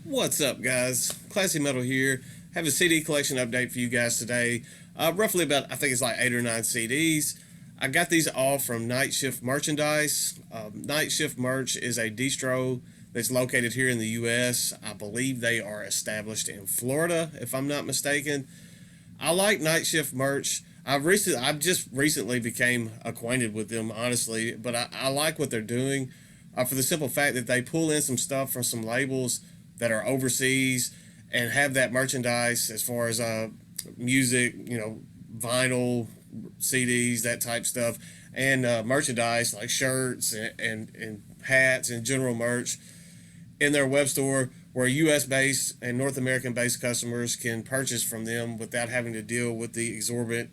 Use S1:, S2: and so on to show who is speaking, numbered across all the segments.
S1: What's up, guys? Classy Metal here. Have a CD collection update for you guys today. Roughly about, I think it's like 8 or 9 CDs. I got these all from Night Shift Merchandise. Night Shift Merch is a distro that's located here in the U.S. I believe they are established in Florida, if I'm not mistaken. I like Night Shift Merch. I've just recently became acquainted with them, honestly, but I like what they're doing, for the simple fact that they pull in some stuff from some labels that are overseas and have that merchandise as far as music, vinyl, CDs, that type stuff, and merchandise like shirts and hats and general merch in their web store where US based and North American based customers can purchase from them without having to deal with the exorbitant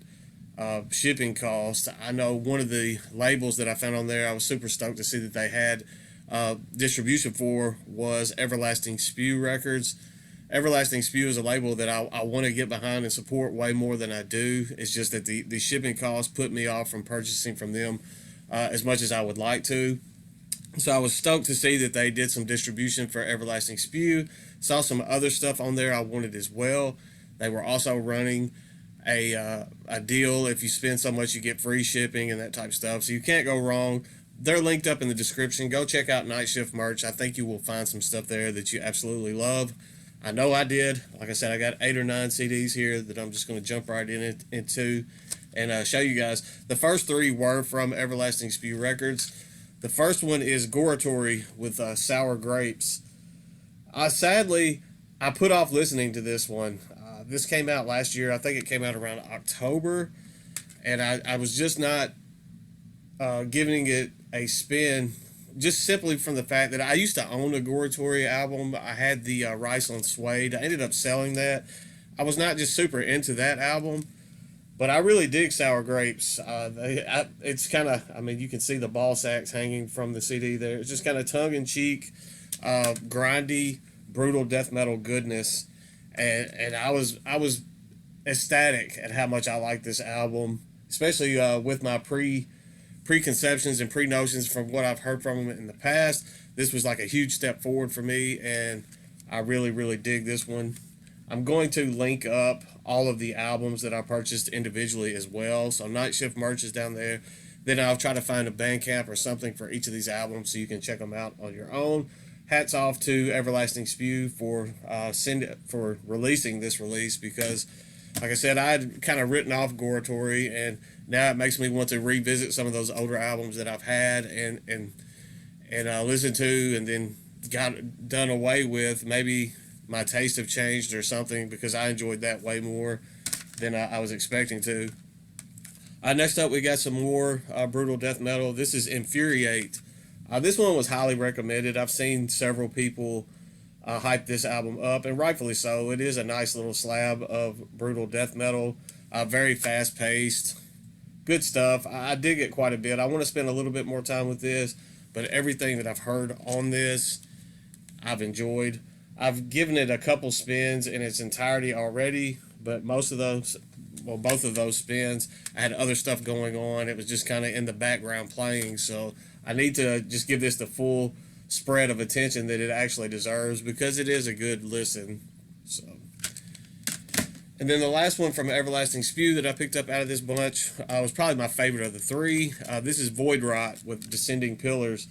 S1: shipping costs. I know one of the labels that I found on there, I was super stoked to see that they had distribution for, was Everlasting Spew Records. Everlasting Spew is a label that I want to get behind and support way more than I do. It's just that the shipping costs put me off from purchasing from them as much as I would like to. So I was stoked to see that they did some distribution for Everlasting Spew. Saw some other stuff on there I wanted as well. They were also running a deal. If you spend so much, you get free shipping and that type of stuff. So you can't go wrong. They're linked up in the description. Go check out Night Shift Merch. I think you will find some stuff there that you absolutely love. I know I did. Like I said, I got 8 or 9 CDs here that I'm just going to jump right into and show you guys. The first 3 were from Everlasting Spew Records. The first one is Goratory with Sour Grapes. Sadly, I put off listening to this one. This came out last year. I think it came out around October. And I was just not giving it a spin, just simply from the fact that I used to own a Goratori album. I had the Rice on Suede. I ended up selling that. I was not just super into that album, but I really dig Sour Grapes. It's kind of, I mean, you can see the ball sacks hanging from the CD there. It's just kind of tongue-in-cheek, grindy, brutal death metal goodness. And I was ecstatic at how much I like this album, especially with my preconceptions and pre-notions from what I've heard from them in the past. This was like a huge step forward for me, and I really, really dig this one. I'm going to link up all of the albums that I purchased individually as well. So Night Shift Merch is down there. Then I'll try to find a Bandcamp or something for each of these albums so you can check them out on your own. Hats off to Everlasting Spew for releasing this release, because, like I said, I had kind of written off Goratory, and now it makes me want to revisit some of those older albums that I've had and listened to and then got done away with. Maybe my taste have changed or something, because I enjoyed that way more than I was expecting to. Next up, we got some more brutal death metal. This is Infuriate. This one was highly recommended. I've seen several people hype this album up, and rightfully so. It is a nice little slab of brutal death metal. Very fast paced. Good stuff. I dig it quite a bit. I want to spend a little bit more time with this, but everything that I've heard on this, I've enjoyed. I've given it a couple spins in its entirety already, but both of those spins, I had other stuff going on. It was just kind of in the background playing, so I need to just give this the full spread of attention that it actually deserves, because it is a good listen. So, and then the last one from Everlasting Spew that I picked up out of this bunch was probably my favorite of the 3. This is Void Rot with Descending Pillars.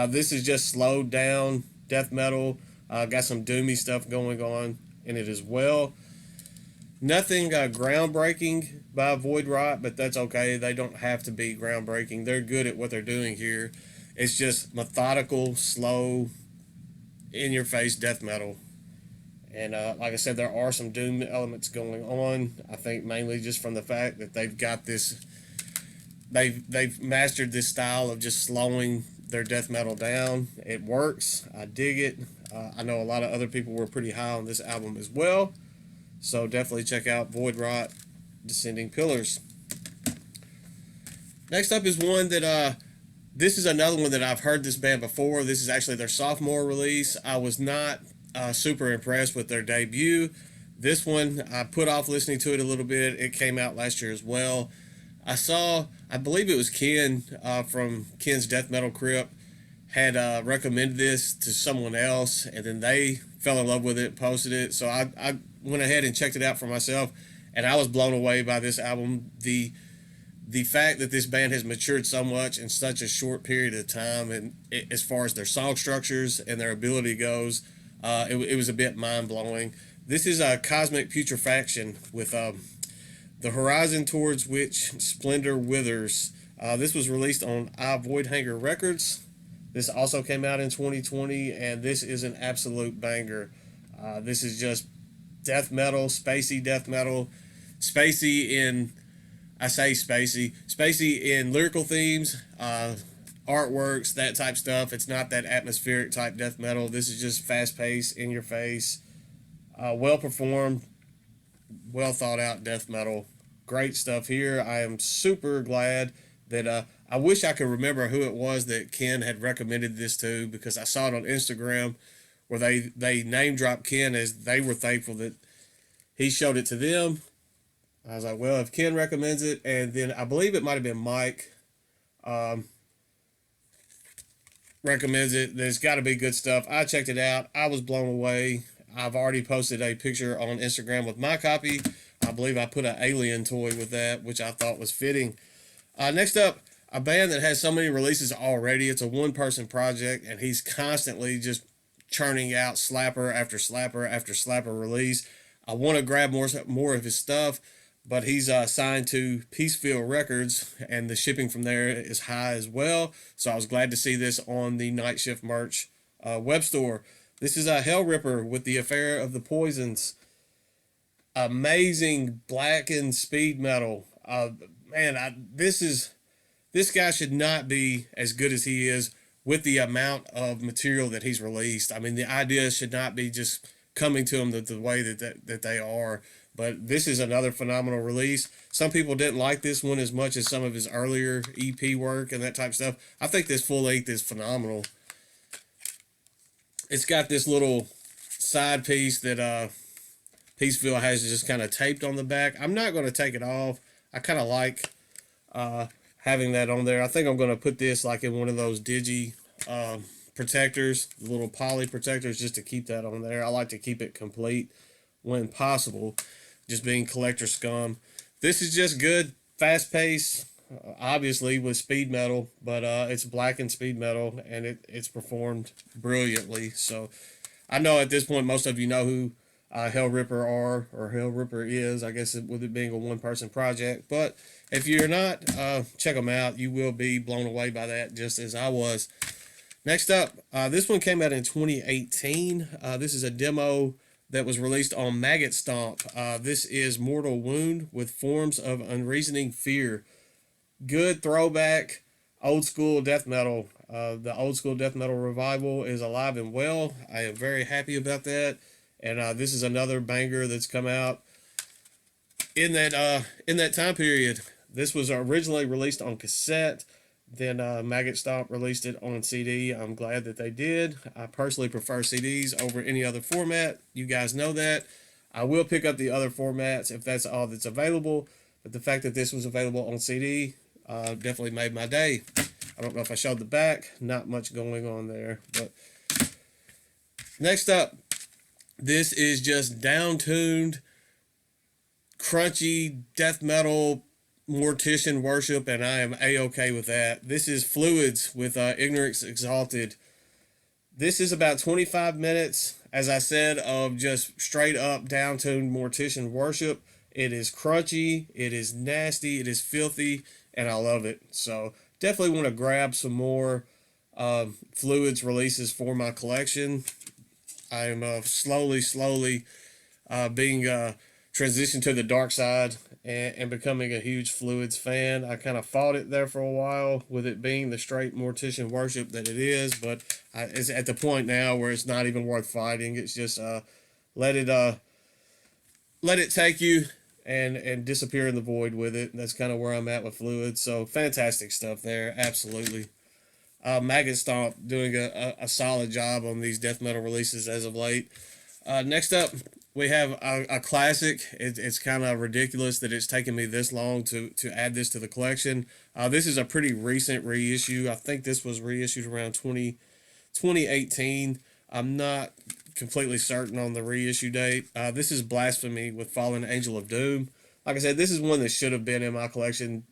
S1: This is just slowed down death metal. Got some doomy stuff going on in it as well. Nothing groundbreaking by Void Rot, but that's okay. They don't have to be groundbreaking. They're good at what they're doing here. It's just methodical, slow, in-your-face death metal. And like I said, there are some doom elements going on. I think mainly just from the fact that they've got this, they've mastered this style of just slowing their death metal down. It works. I dig it. I know a lot of other people were pretty high on this album as well. So definitely check out Void Rot, Descending Pillars. Next up is one that, this is another one that I've heard this band before. This is actually their sophomore release. I was not super impressed with their debut. This one, I put off listening to it a little bit. It came out last year as well. I believe it was Ken from Ken's Death Metal Crypt had recommended this to someone else, and then they fell in love with it, posted it. So I went ahead and checked it out for myself, and I was blown away by this album. The fact that this band has matured so much in such a short period of time, and as far as their song structures and their ability goes, it was a bit mind blowing. This is a Cosmic Putrefaction with the horizon towards which Splendour withers. This was released on I Voidhanger Records. This also came out in 2020, and this is an absolute banger. This is just death metal, spacey death metal, spacey in, I say spacey in lyrical themes, artworks, that type stuff. It's not that atmospheric type death metal. This is just fast paced, in your face, well performed, well thought out death metal. Great stuff here. I am super glad that I wish I could remember who it was that Ken had recommended this to, because I saw it on Instagram where they name dropped Ken as they were thankful that he showed it to them. I was like, well, if Ken recommends it, and then I believe it might have been Mike recommends it, there's got to be good stuff. I checked it out. I was blown away. I've already posted a picture on Instagram with my copy. I believe I put an alien toy with that, which I thought was fitting. Next up, a band that has so many releases already. It's a one-person project, and he's constantly just churning out slapper after slapper after slapper release. I want to grab more of his stuff, but he's signed to Peacefield Records, and the shipping from there is high as well. So I was glad to see this on the Night Shift merch web store. This is a Hellripper with the Affair of the Poisons. Amazing blackened speed metal. This guy should not be as good as he is with the amount of material that he's released. I mean, the ideas should not be just coming to him the way that they are. But this is another phenomenal release. Some people didn't like this one as much as some of his earlier EP work and that type of stuff. I think this full length is phenomenal. It's got this little side piece that Peaceville has just kind of taped on the back. I'm not going to take it off. I kind of like having that on there. I think I'm going to put this like in one of those digi protectors, the little poly protectors, just to keep that on there. I like to keep it complete when possible, just being collector scum. This is just good, fast pace, obviously with speed metal, but it's blackened speed metal, and it's performed brilliantly. So I know at this point most of you know who Hellripper are, or Hellripper is, I guess, with it being a one-person project. But if you're not, check them out. You will be blown away by that, just as I was. Next up, this one came out in 2018. This is a demo that was released on Maggot Stomp. This is Mortal Wound with Forms of Unreasoning Fear. Good throwback, old school death metal. The old school death metal revival is alive and well. I am very happy about that. And this is another banger that's come out in that time period. This was originally released on cassette. Then Maggot Stomp released it on CD. I'm glad that they did. I personally prefer CDs over any other format. You guys know that. I will pick up the other formats if that's all that's available. But the fact that this was available on CD definitely made my day. I don't know if I showed the back. Not much going on there. But next up, this is just down-tuned, crunchy death metal mortician worship, and I am a-okay with that. This is Fluids with Ignorance Exalted. This is about 25 minutes, as I said, of just straight up down-tuned mortician worship. It is crunchy, it is nasty, it is filthy, and I love it. So definitely want to grab some more Fluids releases for my collection. I am slowly being transitioned to the dark side and becoming a huge Fluids fan. I kind of fought it there for a while with it being the straight mortician worship that it is, but it's at the point now where it's not even worth fighting. It's just let it take you and disappear in the void with it. That's kind of where I'm at with Fluids. So fantastic stuff there, absolutely. Maggot Stomp doing a solid job on these death metal releases as of late. Next up, We have a classic. It's kind of ridiculous that it's taken me this long to add this to the collection. This is a pretty recent reissue. I think this was reissued around 2018. I'm not completely certain on the reissue date. This is Blasphemy with Fallen Angel of Doom. Like I said, this is one that should have been in my collection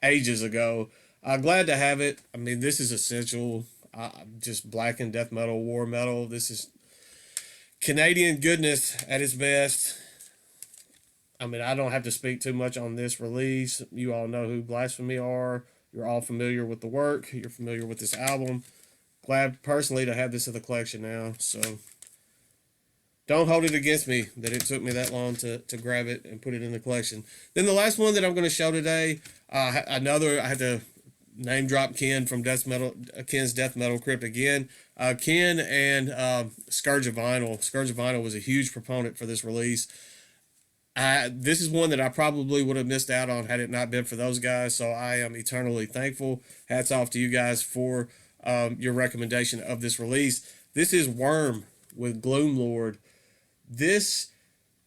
S1: ages ago. Glad to have it. I mean, this is essential. Just black and death metal, war metal. This is Canadian goodness at its best. I mean, I don't have to speak too much on this release. You all know who Blasphemy are. You're all familiar with the work. You're familiar with this album. Glad personally to have this in the collection now. So don't hold it against me that it took me that long to grab it and put it in the collection. Then the last one that I'm going to show today, I had to name drop Ken from Ken's Death Metal Crypt again. Ken and Scourge of Vinyl. Scourge of Vinyl was a huge proponent for this release. This is one that I probably would have missed out on had it not been for those guys, so I am eternally thankful. Hats off to you guys for your recommendation of this release. This is Worm with Gloomlord. This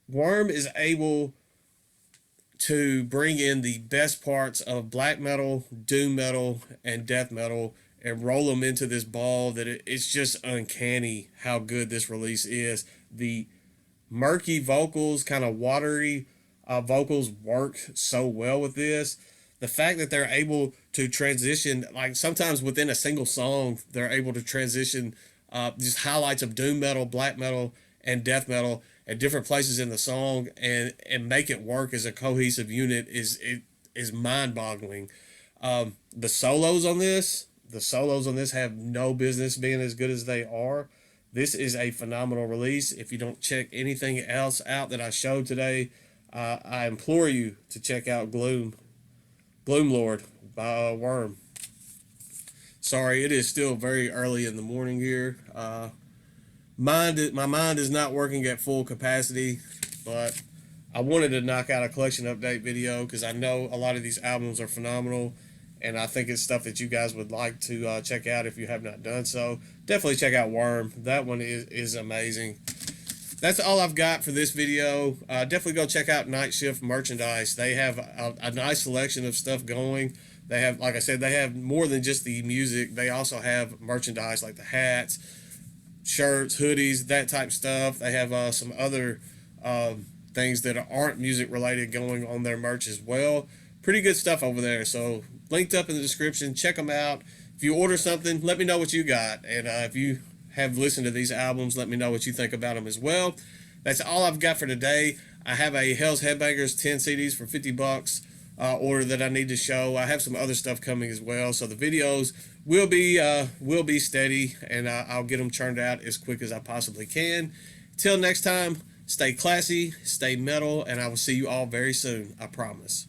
S1: Worm is able to bring in the best parts of black metal, doom metal, and death metal and roll them into this ball that it's just uncanny how good this release is. The murky vocals, kind of watery vocals work so well with this. The fact that they're able to transition, like sometimes within a single song, they're able to transition just highlights of doom metal, black metal, and death metal at different places in the song and make it work as a cohesive unit is mind-boggling. The solos on this have no business being as good as they are. This is a phenomenal release. If you don't check anything else out that I showed today, I implore you to check out Gloomlord by Worm. Sorry, it is still very early in the morning here. My mind is not working at full capacity, but I wanted to knock out a collection update video because I know a lot of these albums are phenomenal, and I think it's stuff that you guys would like to check out if you have not done so. Definitely check out Worm. That one is amazing. That's all I've got for this video. Definitely go check out Night Shift merchandise. They have a nice selection of stuff going. They have, like I said, they have more than just the music. They also have merchandise like the hats, shirts, hoodies, that type stuff. They have some other things that aren't music related going on their merch as well. Pretty good stuff over there. So linked up in the description. Check them out. If you order something, let me know what you got. And if you have listened to these albums, let me know what you think about them as well. That's all I've got for today. I have a Hell's Headbangers 10 CDs for $50 order that I need to show. I have some other stuff coming as well. So the videos will be steady, and I'll get them churned out as quick as I possibly can. Till next time, stay classy, stay metal, and I will see you all very soon. I promise.